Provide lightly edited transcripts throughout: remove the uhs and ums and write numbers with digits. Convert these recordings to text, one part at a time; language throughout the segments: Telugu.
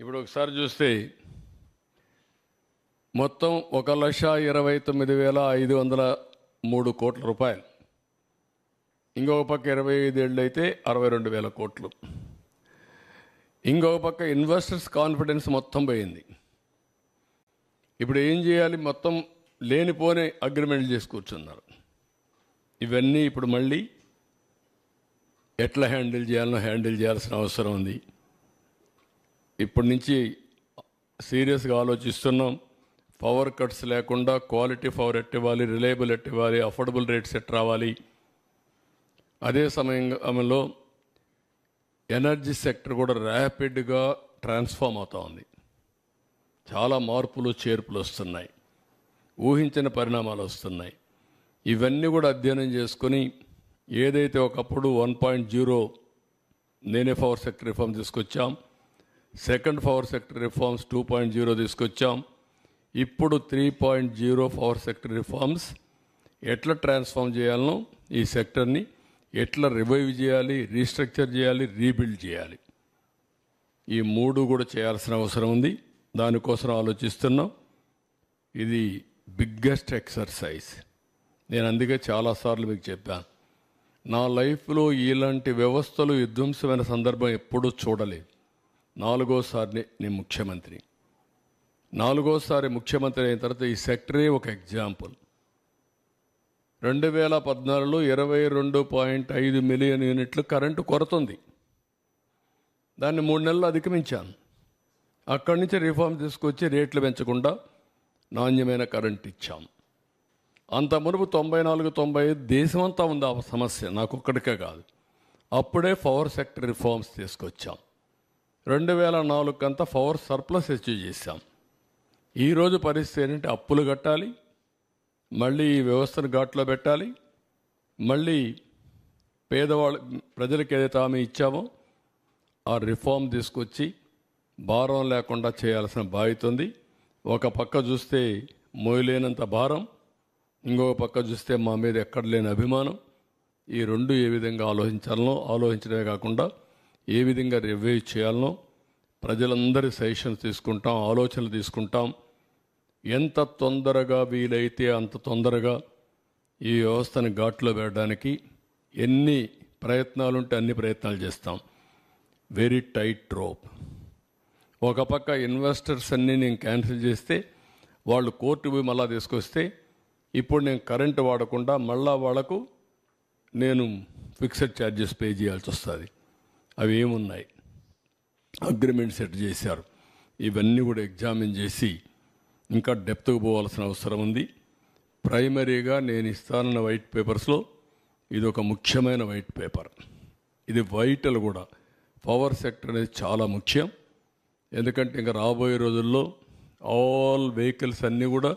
ఇప్పుడు ఒకసారి చూస్తే మొత్తం 1,29,503 కోట్ల రూపాయలు. ఇంకొక పక్క 25 ఏళ్ళు అయితే 62,000 కోట్లు. ఇంకొక పక్క ఇన్వెస్టర్స్ కాన్ఫిడెన్స్ మొత్తం పోయింది. ఇప్పుడు ఏం చేయాలి? మొత్తం లేనిపోనే అగ్రిమెంట్లు చేసి కూర్చున్నారు. ఇవన్నీ ఇప్పుడు మళ్ళీ ఎట్లా హ్యాండిల్ చేయాల్సిన అవసరం ఉంది. ఇప్పటి నుంచి సీరియస్గా ఆలోచిస్తున్నాం. పవర్ కట్స్ లేకుండా క్వాలిటీ పవర్ ఎట్టివ్వాలి, రిలయబుల్ ఎట్టివ్వాలి, అఫోర్డబుల్ రేట్స్ ఎట్ రావాలి. అదే సమయంలో ఎనర్జీ సెక్టర్ కూడా ర్యాపిడ్గా ట్రాన్స్ఫార్మ్ అవుతూ ఉంది. చాలా మార్పులు చేర్పులు వస్తున్నాయి, ఊహించిన పరిణామాలు వస్తున్నాయి. ఇవన్నీ కూడా అధ్యయనం చేసుకొని ఏదైతే ఒకప్పుడు 1.0 నేనే పవర్ సెక్టర్ రిఫార్మ్ తీసుకొచ్చాం, సెకండ్ పవర్ సెక్టర్ రిఫార్మ్స్ 2.0 తీసుకొచ్చాం, ఇప్పుడు 3.0 పవర్ సెక్టర్ రిఫార్మ్స్ ఎట్లా ట్రాన్స్ఫార్మ్ చేయాలనో, ఈ సెక్టర్ని ఎట్లా రివైవ్ చేయాలి, రీస్ట్రక్చర్ చేయాలి, రీబిల్డ్ చేయాలి. ఈ మూడు కూడా చేయాల్సిన అవసరం ఉంది. దానికోసం ఆలోచిస్తున్నాం. ఇది బిగ్గెస్ట్ ఎక్సర్సైజ్. నేను అందుకే చాలాసార్లు మీకు చెప్పాను, నా లైఫ్లో ఇలాంటి వ్యవస్థలు విధ్వంసమైన సందర్భం ఎప్పుడూ చూడలేదు. 4వసారి నేను ముఖ్యమంత్రి. 4వసారి ముఖ్యమంత్రి అయిన తర్వాత ఈ సెక్టరే ఒక ఎగ్జాంపుల్. 2014లో 22.5 మిలియన్ యూనిట్లు కరెంటు కొరత ఉంది. దాన్ని 3 నెలలు అధిగమించాను. అక్కడి నుంచి రిఫార్మ్ తీసుకొచ్చి రేట్లు పెంచకుండా నాణ్యమైన కరెంట్ ఇచ్చాం. అంత మునుపు 94-95 దేశమంతా ఉంది ఆ సమస్య, నాకొక్కడికే కాదు. అప్పుడే పవర్ సెక్టర్ రిఫార్మ్స్ తీసుకొచ్చాం. 2004 అంతా పవర్ సర్ప్లస్ అచీవ్ చేశాం. ఈరోజు పరిస్థితి ఏంటంటే అప్పులు కట్టాలి, మళ్ళీ ఈ వ్యవస్థను ఘాట్లో పెట్టాలి, మళ్ళీ ప్రజలకు ఏదైతే హామీ ఇచ్చామో ఆ రిఫార్మ్ తీసుకొచ్చి భారం లేకుండా చేయాల్సిన బాధ్యత ఉంది. ఒక పక్క చూస్తే మోయలేనంత భారం, ఇంకొక పక్క చూస్తే మా మీద ఎక్కడ లేని అభిమానం. ఈ రెండు ఏ విధంగా ఆలోచించడమే కాకుండా ఏ విధంగా రివ్యూ చేయాలనో ప్రజలందరి సజెషన్స్ తీసుకుంటాం, ఆలోచనలు తీసుకుంటాం. ఎంత తొందరగా వీలైతే అంత తొందరగా ఈ వ్యవస్థను ఘాట్లో పెట్టడానికి ఎన్ని ప్రయత్నాలు ఉంటే అన్ని ప్రయత్నాలు చేస్తాం. Very tight rope. ఒక పక్క ఇన్వెస్టర్స్ అన్నీ నేను క్యాన్సిల్ చేస్తే వాళ్ళు కోర్టు పోయి మళ్ళా తీసుకొస్తే ఇప్పుడు నేను కరెంటు వాడకుండా మళ్ళా వాళ్లకు నేను ఫిక్స్డ్ ఛార్జెస్ పే చేయాల్సి వస్తుంది. అవి ఏమున్నాయి, అగ్రిమెంట్ సెట్ చేశారు. ఇవన్నీ కూడా ఎగ్జామిన్ చేసి ఇంకా డెప్త్కు పోవాల్సిన అవసరం ఉంది. ప్రైమరీగా నేను ఇస్తానన్న వైట్ పేపర్స్లో ఇది ఒక ముఖ్యమైన వైట్ పేపర్. ఇది వైటల్ కూడా. పవర్ సెక్టర్ అనేది చాలా ముఖ్యం. ఎందుకంటే ఇంకా రాబోయే రోజుల్లో ఆల్ వెహికల్స్ అన్నీ కూడా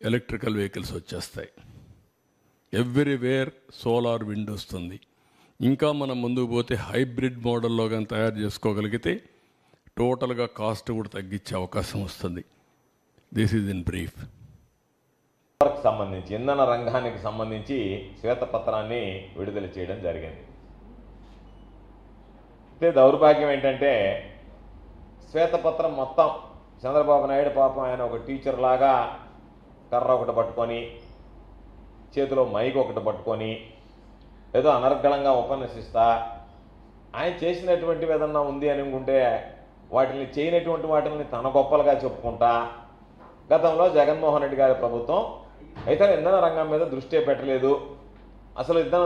ఎలక్ట్రికల్ వెహికల్స్ వచ్చేస్తాయి. ఎవ్రీవేర్ సోలార్ విండ్ వస్తుంది. ఇంకా మనం ముందుకు పోతే హైబ్రిడ్ మోడల్లో కానీ తయారు చేసుకోగలిగితే టోటల్గా కాస్ట్ కూడా తగ్గించే అవకాశం వస్తుంది. This is in brief. సంబంధించి ఇంధన రంగానికి సంబంధించి శ్వేతపత్రాన్ని విడుదల చేయడం జరిగింది. అయితే దౌర్భాగ్యం ఏంటంటే శ్వేతపత్రం మొత్తం చంద్రబాబు నాయుడు పాపం ఆయన ఒక టీచర్ లాగా కర్ర ఒకటి పట్టుకొని చేతిలో మైక్ ఒకటి పట్టుకొని ఏదో అనర్గళంగా ఉపన్యసిస్తా ఆయన చేసినటువంటివి ఏదన్నా ఉంది అని అనుకుంటే వాటిని చేయనటువంటి వాటిని తన గొప్పలుగా చెప్పుకుంటా గతంలో జగన్మోహన్ రెడ్డి గారి ప్రభుత్వం అయితే ఇంధన రంగం మీద దృష్టి పెట్టలేదు, అసలు ఇంధన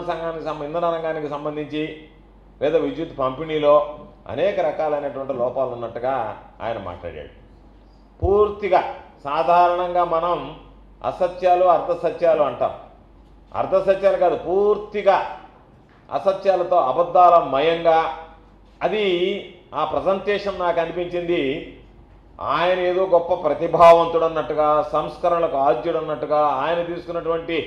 రంగానికి సంబంధించి లేదా విద్యుత్ పంపిణీలో అనేక రకాలైనటువంటి లోపాలు ఉన్నట్టుగా ఆయన మాట్లాడాడు. పూర్తిగా సాధారణంగా మనం అసత్యాలు అర్ధసత్యాలు అంటాం. అర్ధసత్యాలు కాదు, పూర్తిగా అసత్యాలతో అబద్ధాల మయంగా అది ఆ ప్రజెంటేషన్ నాకు అనిపించింది. ఆయన ఏదో గొప్ప ప్రతిభావంతుడు అన్నట్టుగా, సంస్కరణలకు ఆద్యుడు అన్నట్టుగా, ఆయన తీసుకున్నటువంటి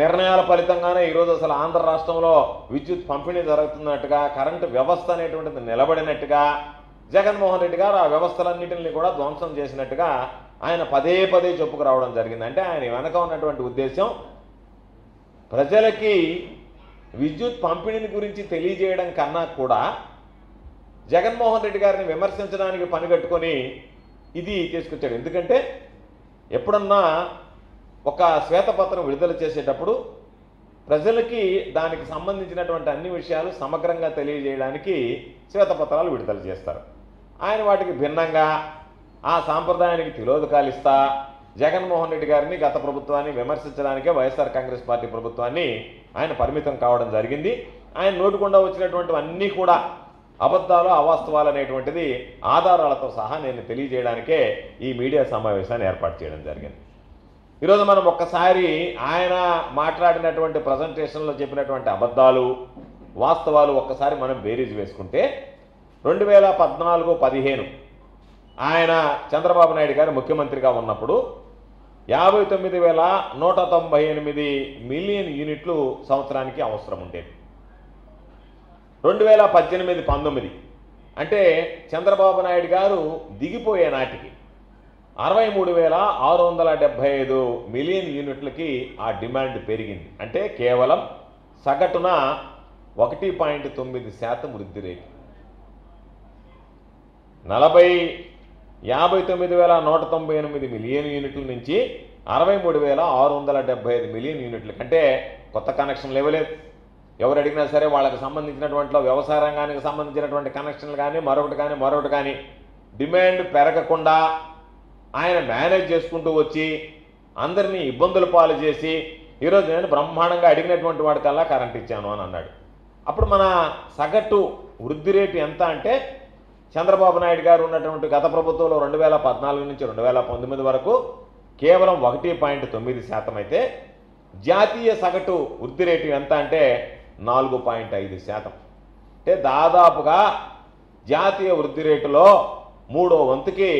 నిర్ణయాల ఫలితంగానే ఈరోజు అసలు ఆంధ్ర రాష్ట్రంలో విద్యుత్ పంపిణీ జరుగుతున్నట్టుగా, కరెంటు వ్యవస్థ అనేటువంటిది నిలబడినట్టుగా, జగన్మోహన్ రెడ్డి గారు ఆ వ్యవస్థలన్నింటినీ కూడా ధ్వంసం చేసినట్టుగా ఆయన పదే పదే చెప్పుకురావడం జరిగింది. అంటే ఆయన వెనక ఉన్నటువంటి ఉద్దేశం ప్రజలకి విద్యుత్ పంపిణీని గురించి తెలియజేయడం కన్నా కూడా జగన్మోహన్ రెడ్డి గారిని విమర్శించడానికి పనిగట్టుకొని ఇది తీసుకొచ్చాడు. ఎందుకంటే ఎప్పుడన్నా ఒక శ్వేతపత్రం విడుదల చేసేటప్పుడు ప్రజలకి దానికి సంబంధించినటువంటి అన్ని విషయాలు సమగ్రంగా తెలియజేయడానికి శ్వేతపత్రాలు విడుదల చేస్తారు. ఆయన వాటికి భిన్నంగా ఆ సాంప్రదాయానికి తిలోదకాలిస్తా జగన్మోహన్ రెడ్డి గారిని, గత ప్రభుత్వాన్ని విమర్శించడానికే వైఎస్ఆర్ కాంగ్రెస్ పార్టీ ప్రభుత్వాన్ని ఆయన పరిమితం కావడం జరిగింది. ఆయన నోటికుండా వచ్చినటువంటివన్నీ కూడా అబద్ధాలు, అవాస్తవాలు అనేటువంటిది ఆధారాలతో సహా నేను తెలియజేయడానికే ఈ మీడియా సమావేశాన్ని ఏర్పాటు చేయడం జరిగింది. ఈరోజు మనం ఒక్కసారి ఆయన మాట్లాడినటువంటి ప్రజెంటేషన్లో చెప్పినటువంటి అబద్ధాలు, వాస్తవాలు ఒక్కసారి మనం బేరీజ్ వేసుకుంటే 2014-15 ఆయన చంద్రబాబు నాయుడు గారు ముఖ్యమంత్రిగా ఉన్నప్పుడు 59,198 మిలియన్ యూనిట్లు సంవత్సరానికి అవసరం ఉండేది. 2018-19 అంటే చంద్రబాబు నాయుడు గారు దిగిపోయే నాటికి 63,675 మిలియన్ యూనిట్లకి ఆ డిమాండ్ పెరిగింది. అంటే కేవలం సగటున 1.9% వృద్ధి రేటు. 59,198 మిలియన్ యూనిట్ల నుంచి 63,675 మిలియన్ యూనిట్ల కంటే కొత్త కనెక్షన్లు ఇవ్వలేదు. ఎవరు అడిగినా సరే వాళ్ళకి సంబంధించినటువంటి వ్యవసాయ రంగానికి సంబంధించినటువంటి కనెక్షన్లు కానీ మరొకటి కానీ డిమాండ్ పెరగకుండా ఆయన మేనేజ్ చేసుకుంటూ వచ్చి అందరినీ ఇబ్బందుల పాలు చేసి ఈరోజు నేను బ్రహ్మాండంగా అడిగినటువంటి వాడికల్లా కరెంట్ ఇచ్చాను అని అన్నాడు. అప్పుడు మన సగటు వృద్ధి రేటు ఎంత అంటే చంద్రబాబు నాయుడు గారు ఉన్నటువంటి గత ప్రభుత్వంలో 2014 నుంచి 2019 వరకు కేవలం 1.9% అయితే జాతీయ సగటు వృద్ధి రేటు ఎంత అంటే 4.5%. అంటే దాదాపుగా జాతీయ వృద్ధి రేటులో 3వ వంతుకి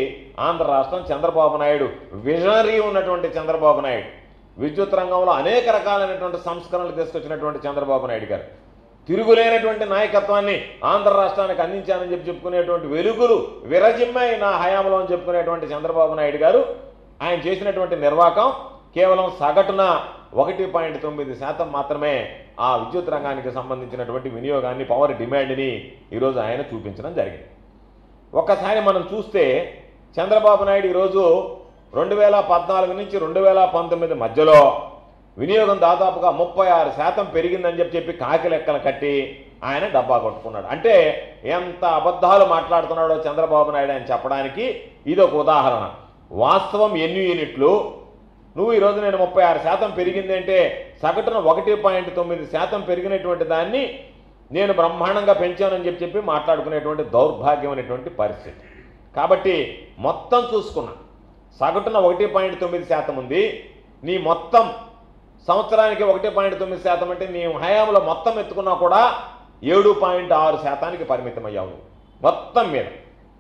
ఆంధ్ర రాష్ట్రం చంద్రబాబు నాయుడు విజనరీ ఉన్నటువంటి చంద్రబాబు నాయుడు, విద్యుత్ రంగంలో అనేక రకాలైనటువంటి సంస్కరణలు తీసుకొచ్చినటువంటి చంద్రబాబు నాయుడు గారు, తిరుగులేనటువంటి నాయకత్వాన్ని ఆంధ్ర రాష్ట్రానికి అందించానని చెప్పుకునేటువంటి వెలుగులు విరజిమ్మాయి నా హయాంలో అని చెప్పుకునేటువంటి చంద్రబాబు నాయుడు గారు ఆయన చేసినటువంటి నిర్వాహకం కేవలం సగటున 1.9% మాత్రమే ఆ విద్యుత్ రంగానికి సంబంధించినటువంటి వినియోగాన్ని, పవర్ డిమాండ్ని ఈరోజు ఆయన చూపించడం జరిగింది. ఒక్కసారి మనం చూస్తే చంద్రబాబు నాయుడు ఈరోజు 2014 నుంచి 2019 మధ్యలో వినియోగం దాదాపుగా 36% పెరిగిందని చెప్పి కాకి లెక్కలు కట్టి ఆయన డబ్బా కొట్టుకున్నాడు. అంటే ఎంత అబద్ధాలు మాట్లాడుతున్నాడో చంద్రబాబు నాయుడు అని చెప్పడానికి ఇదొక ఉదాహరణ. వాస్తవం ఎన్ని యూనిట్లు, నువ్వు ఈరోజు నేను 36% పెరిగింది అంటే సగటున 1.9% పెరిగినటువంటి దాన్ని నేను బ్రహ్మాండంగా పెంచానని చెప్పి మాట్లాడుకునేటువంటి దౌర్భాగ్యమైనటువంటి పరిస్థితి. కాబట్టి మొత్తం చూసుకున్నా సగటున 1.9% ఉంది. నీ మొత్తం సంవత్సరానికి 1.9% అంటే నీ హయాంలో మొత్తం ఎత్తుకున్నా కూడా 7.6%కి పరిమితమయ్యావు. మొత్తం మీద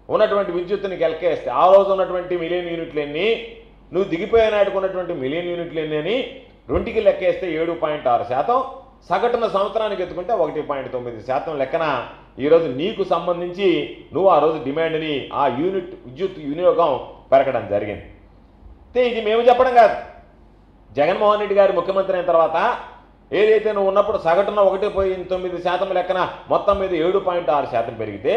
ఉన్నటువంటి విద్యుత్తుని గెలకేస్తే ఆ రోజు ఉన్నటువంటి మిలియన్ యూనిట్లు ఎన్ని, నువ్వు దిగిపోయే నాటుకున్నటువంటి మిలియన్ యూనిట్లు ఎన్ని అని రెండుకి లెక్కేస్తే 7.6%, సగటున సంవత్సరానికి ఎత్తుకుంటే 1.9% లెక్కన ఈరోజు నీకు సంబంధించి నువ్వు ఆ రోజు డిమాండ్ని ఆ యూనిట్ విద్యుత్ వినియోగం పెరగడం జరిగింది. ఇది మేము చెప్పడం కాదు, జగన్మోహన్ రెడ్డి గారు ముఖ్యమంత్రి అయిన తర్వాత ఏదైతే నువ్వు ఉన్నప్పుడు సగటున 1.9% లెక్కన మొత్తం మీద 7.6% పెరిగితే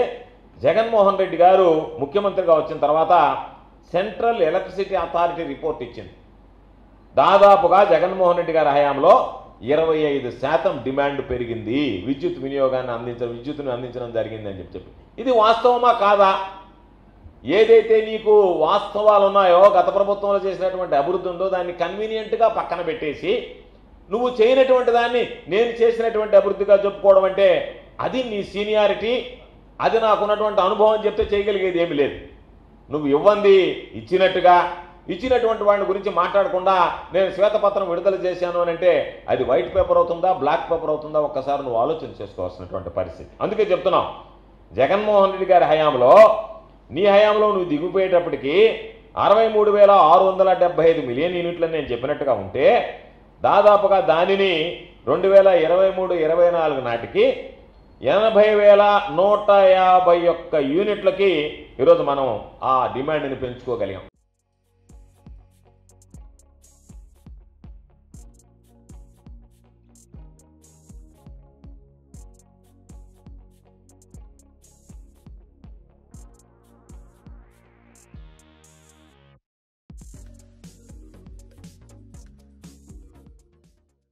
జగన్మోహన్ రెడ్డి గారు ముఖ్యమంత్రిగా వచ్చిన తర్వాత సెంట్రల్ ఎలక్ట్రిసిటీ అథారిటీ రిపోర్ట్ ఇచ్చింది. దాదాపుగా జగన్మోహన్ రెడ్డి గారి హయాంలో 25% డిమాండ్ పెరిగింది, విద్యుత్ విద్యుత్తును అందించడం జరిగింది అని చెప్పి. ఇది వాస్తవమా కాదా? ఏదైతే నీకు వాస్తవాలు ఉన్నాయో, గత ప్రభుత్వంలో చేసినటువంటి అభివృద్ధి ఉందో దాన్ని కన్వీనియంట్గా పక్కన పెట్టేసి నువ్వు చేయనటువంటి దాన్ని నేను చేసినటువంటి అభివృద్ధిగా చెప్పుకోవడం అంటే అది నీ సీనియారిటీ, అది నాకున్నటువంటి అనుభవం చెప్తే చేయగలిగేది ఏమీ లేదు. నువ్వు ఇవ్వంది ఇచ్చినటువంటి వాడిని గురించి మాట్లాడకుండా నేను శ్వేతపత్రం విడుదల చేశాను అని అంటే అది వైట్ పేపర్ అవుతుందా, బ్లాక్ పేపర్ అవుతుందా, ఒక్కసారి నువ్వు ఆలోచన చేసుకోవాల్సినటువంటి పరిస్థితి. అందుకే చెప్తున్నావు, జగన్మోహన్ రెడ్డి గారి హయాంలో, నీ హయాంలో నువ్వు దిగిపోయేటప్పటికి 63,675 మిలియన్ యూనిట్లు నేను చెప్పినట్టుగా ఉంటే దాదాపుగా దానిని 2023-24 నాటికి 80,151 యూనిట్లకి ఈరోజు మనం ఆ డిమాండ్ని పెంచుకోగలిగాం.